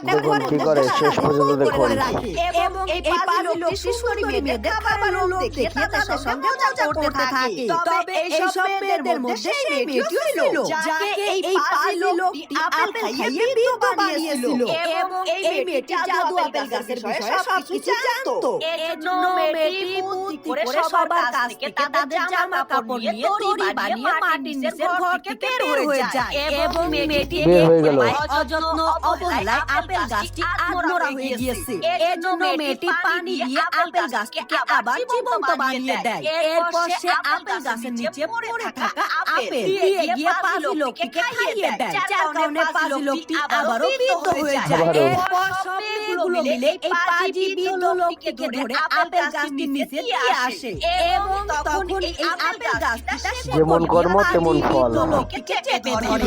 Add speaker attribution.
Speaker 1: দেখুন কি করে, শেষ পর্যন্ত দেখুন।
Speaker 2: এবং এই পাজি লোকটি সুন্দরী মেয়েদের খাবারের লোভ দেখিয়ে তাদের সঙ্গে মজা করতে থাকে। তবে এইসব মেয়েদের মধ্যে সেই মেয়েটিও ছিল যাকে এই পাজি লোকটি আপেল খাইয়ে বৃদ্ধ বানিয়েছিল। এবং এই মেয়েটি জাদু আপেল গাছের বিষয়ে সবকিছু জানতো। এজন্য মেয়েটি বুদ্ধি করে সবার কাছ থেকে তাদের জামা কাপড় নিয়ে তরি বানিয়ে মাটির নিচের ঘর থেকে বের হয়ে যায়। এবং মেয়েটি
Speaker 1: বের হয়ে গেল।
Speaker 2: অযত্ন অবহেলায় আপেল গাছটি আধমরা হয়ে গিয়েছে। এজন্য মেয়েটি পানি দিয়ে আপেল গাছটিকে আবার জীবন্ত বানিয়ে দেয়। এরপর সে আপেল গাছের নিচে পড়ে থাকা আপেল দিয়ে গিয়ে পাজি লোকটিকে খাইয়ে দেয়, যার কারণে পাজি লোকটি আবারও বৃদ্ধ হয়ে যায়। এরপর সব মেয়েগুলো মিলে এই পাজি বৃদ্ধ লোকটিকে ধরে আপেল গাছটির নিচে দিয়ে আসে। এবং তখন এই আপেল গাছটি
Speaker 1: যেমন কর্ম তেমন ফল।
Speaker 2: লোকটিকে চেপে ধরে।